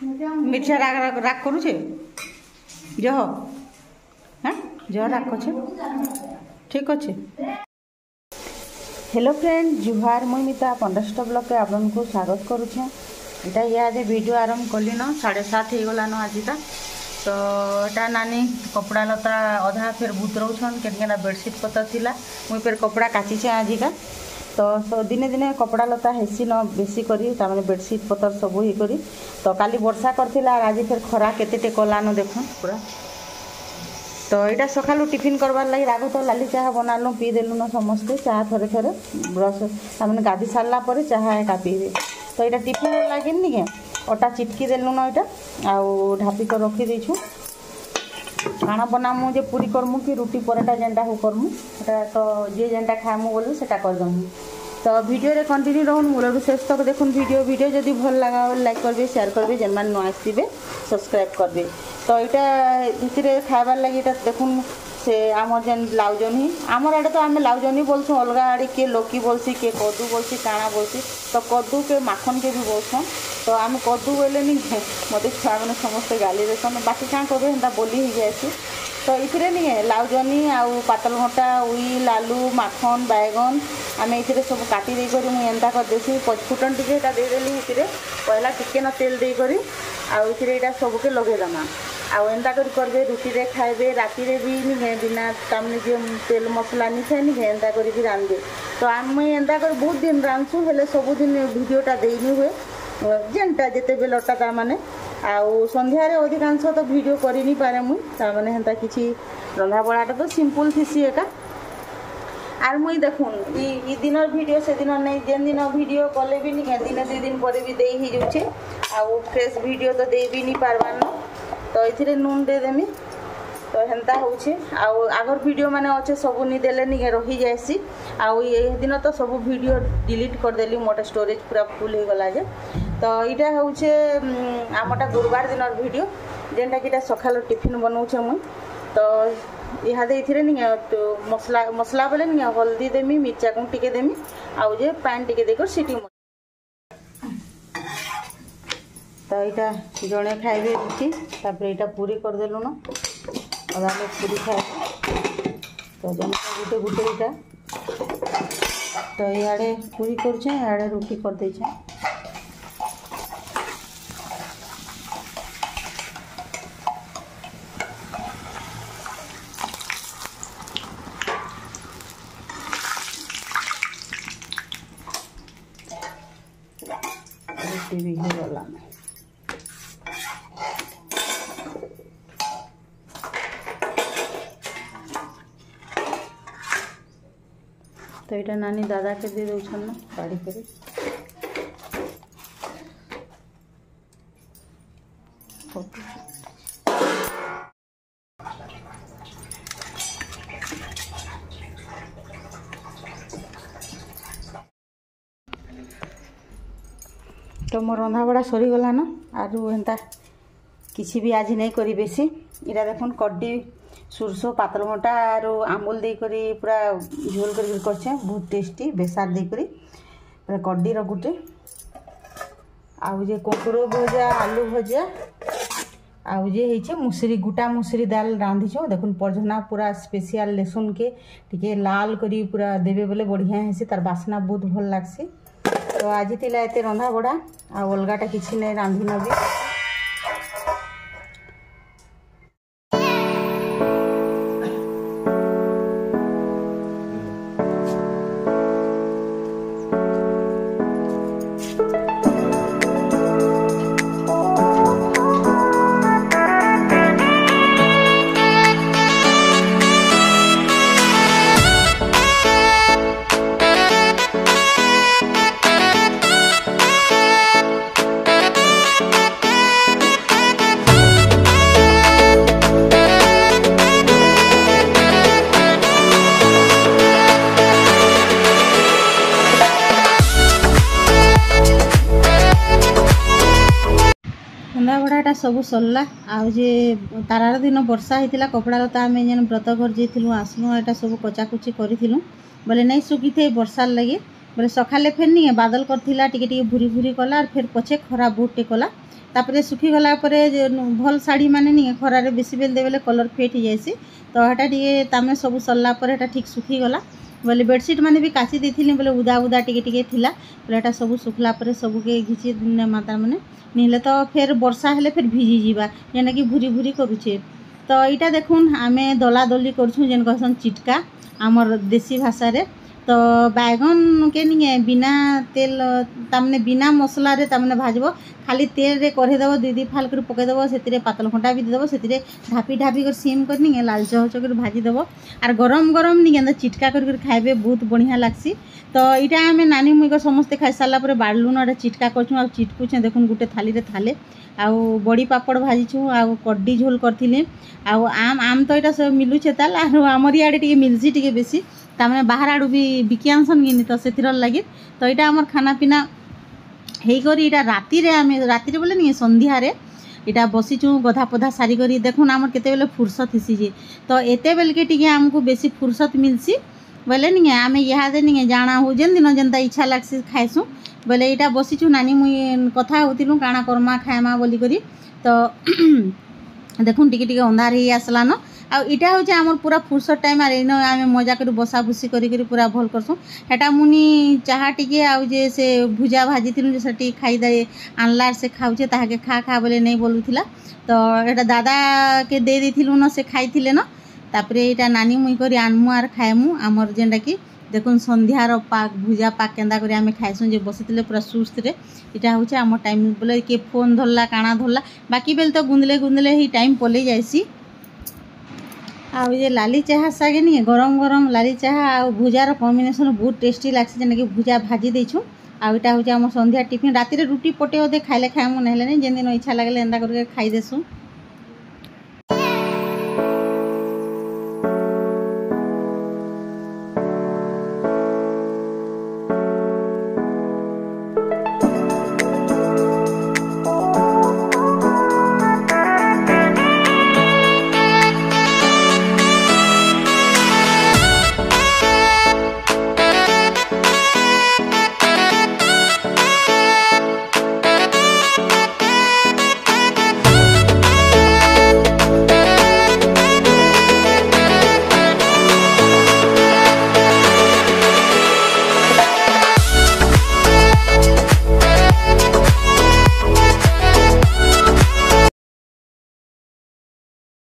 मिर्चा राग राग करुचे जह हाँ जह राग अच्छे ठीक अच्छे। हेलो फ्रेंड जुहार मुई मिता पंडस्ट ब्लॉग के आपन को स्वागत करुचे। इटा याद वीडियो आरंभ कली न 7:30 हो गलान आजिका तो एटा नानी कपड़ा लता अधा फिर बुतरौछन केना बेडसीट पतर थिला मुई फिर कपड़ा काचिचे आजिका तो दिने दिने कपड़ा लता हेसी न बेसी करी तामाने बेडसीट पतर सब ही करी तो काली वर्षा करथिला आज फिर खरा केते कलान देखो पूरा तो यहाँ सकालू टिफिन करवार लगी राग तो लाली चाह बनालु पी देलु न समस्ते चाह थरे थरे ब्रश तामाने गाधी सारला पर चाह एका पीबे तो यहाँ टिफिन लगे नि अटा चिटकी देलु न यहाँ आउ ढापी तो रखी देछु खाना बनामु जे पूरी करमु कि रुटी पराठा जेनटा हो करमु तो जे जेनटा खामु बोलु सेटा करदमु तो वीडियो रे कंटिन्यू रहन मूलरू शेष तक देखुन वीडियो जदि भल लगा लाइक करबे शेयर करबे जेन मान न आसीबे सब्सक्राइब करबे तो यहाँ भितर खाबार लगी देखुन से आमर जेन लाउजनी आमर आड़े तो आम लाउजनी बोलसु अलग आड़े किए लोकी बोलसी किए कद्दू बोलसी काଣା बोलसी तो कद्दू के माखन के भी बोलसन तो आम कद्दू बोले नहीं मत छुआ मैंने समस्ते गाली देसन बाकी क्या कहे हेन्ता बोली हो जाए तो ये नहीं लाउजनी आउ पातल घंटा उई लालू माखन बैगन आम ये सब काटी देकर मुझे एंता करदेसी पचफुटन टे देदेली ये पहला टिके न तेल देकर आउ सबके लगेदमा आउ एंता करबे रुटी रे खाइबे राति रे भी नहीं बिना तामने जो तेल मसला नहीं थे नहीं एंता करके रांधे तो आम एंता कर बहुत दिन रांधसु हेले सबुदिन वीडियोटा देनी हुए जेनटा जिते बेलटा तामाने आउ संध्यारे अधिकांश तो वीडियो करी नहीं पारे मुई तामाने हेंता किछि रंधा बड़ाटा तो सिंपल थीसी एका आर मुई देखुन ई दिन वीडियो से दिन नहीं जेन दिन वीडियो कले भी नहीं दिन 2 दिन पर भी दे ही जाउछे आउ फ्रेश वीडियो तो दे भी नहीं पारबान तो ये नून दे देमी तो हेन्ता होछे आउ आगर वीडियो माने अच्छे सब नहीं देले नहीं रही जाएसी आउ ये दिन तो सब वीडियो डिलीट कर देली मोटा स्टोरेज पूरा फुल हो गला जे तो यहाँ होछे आमटा गुरुवार दिन वीडियो जेनटा कि सकाल टिफिन बनाऊे मुई तो इहादे ये नहीं तो मसला मसला बोले नहीं हल्दी देमी मिर्चा गुण टिके देमी आउ जे पानी टिके देकर सीटी तो यहाँ जड़े खाइबे रुटी तापर यहाँ पूरी करदेलु न अदा लोग पूरी खाए तो जन गुटे गुटे यहाँ तो इे पूरी करुचे इे रुटी कर देछे रुटी भी हो गला तो यहाँ नानी दादा के दे दौन न काढ़ी कर तो मोर रंधा बड़ा सरीगला न आरु हेन्ता किसी भी आज नहीं करी बेसी इरा देखुन कड्डी सुरसो पातल घंटा आरु आमुल देकर पूरा झोल कर बहुत टेस्टी बेसार देकर पूरा कड्डी गुटे आउ जे कोकुरो भजा आलू भजा आउ जे होइछे मुसरी गुटा मुसरी दाल रांधिछो देखुन पजना पूरा स्पेशल लेसुन के टिके लाल करी पूरा देबे बोले बढ़िया हेसी तार बासना बहुत भल लागसी तो आज तिला एते रंधा बड़ा आ अलगाटा किछि नै रांधि नबी रंधाबढ़ाटा सब सरला आउ जे तारार दिन वर्षा होता कपड़ा लता आम जेन व्रत घर जाइलु आसलु यहाँ सब कचाकुची करूँ बोले नहीं सुखी थे वर्षार लगे बोले सकाले फेर नहीं बादल करथिला टिके टिके भूरी भूरी कला फिर पछे खरा बहुत टे कला तापर सुखी गला भल शाढ़ी माने नहीं खरारे बेसी बेल देवेले कलर फेड हो जाएसी तो हेटा टे तमें सब सरला ठीक सुखी गला बोले बेडसीट मैंने भी काची देती बोले उदा उदा टिके थिला बोले सब सुखला सबके घिची माता मैंने निहले तो फिर वर्षा हेले फिर भिजी जीवा जेना कि भूरी भूरी करुचे तो यहाँ देखुन आमे दला दली करछुँ जेन कहसन चिटका आमर देसी भाषा रे तो बैगन के नहीं बिना तेल तमने बिना मसला रे तमने भाजब खाली तेल रे कढ़े देव दुई फाल कर पकईदेव से पातल घंटा भी देव से ढापी ढापी कर सीम कर नहीं लाल चह कर भाजीदेव आर गरम गरम नहीं चिटका कर खाइबे बहुत बढ़िया लगसी तो यहाँ आम नानी मुई समस्ते खाई सारापर बाड़लुन चिटका कर चिटकुचे देखुन गोटे थाली रे थाले आउ बड़ी पापड़ भाजीछुँ आउ कड्डी झोल करी आउ आम आम तो यहाँ सब मिलूचे ताल आमर इे टे मिलसी टे बेसी तमें बाहर आड़ू भी बिकी आनसन कि तो से लगे तो यहाँ आमर खाना पीना होकर यहाँ राति राति बोले नहीं संध्यार यहाँ बसीचु गधा पधा सारिक देखुन आमर केते फुर्सत हिसी तो एते बेल के टी आमको बेसी फुर्सत मिलसी बोले नहीं आम इहादे नहीं जाना हो जेन दिन जेनता इच्छा लगसी खाइसुँ बोले यहाँ बसीचु नानी मुई कथा होतिलु काଣା करमा खाएमा बोली करी तो देखुन टिके टिके अंधार ही आसलान आईटा हूँ आम पूरा फुर्सत टाइम आर इन आम मजा कर बसा बुसी करी पूरा भल करसुँ हेटा मुनी चाहा टिके आउ जे से भुजा भाजी थी से खाईदे आनलार से खाऊे ताके खा खा बोले नहीं बोलूला तो यहाँ दादा के दे देथिलु न से खाई न तापर यहाँ नानी मुई कर आनमु आर खाएमु आमर जेनटा कि देखुन संध्यार पाक भुजा पाक केन्दा कर आम खाइसुँ जे बसी पूरा सुस्त रे यहाँ हूँ आम टाइम बोले किए फोन धरला काଣା धरला बाकी बेल तो गुंदले गुंदले ही टाइम पलि जाइसी आउ ये लाली चाहा सागे नहीं गरम गरम लाली चाहा आ भुजार कॉम्बिनेशन बहुत टेस्टी लगसी जेना कि भुजा भाजी देछुँ आउ यहाँ हूँ आम संध्या टिफिन राति रे रुटी पटे अधे खाइले खाएमु ना जेन दिन इच्छा लगे एंदा करके खाई देसुँ।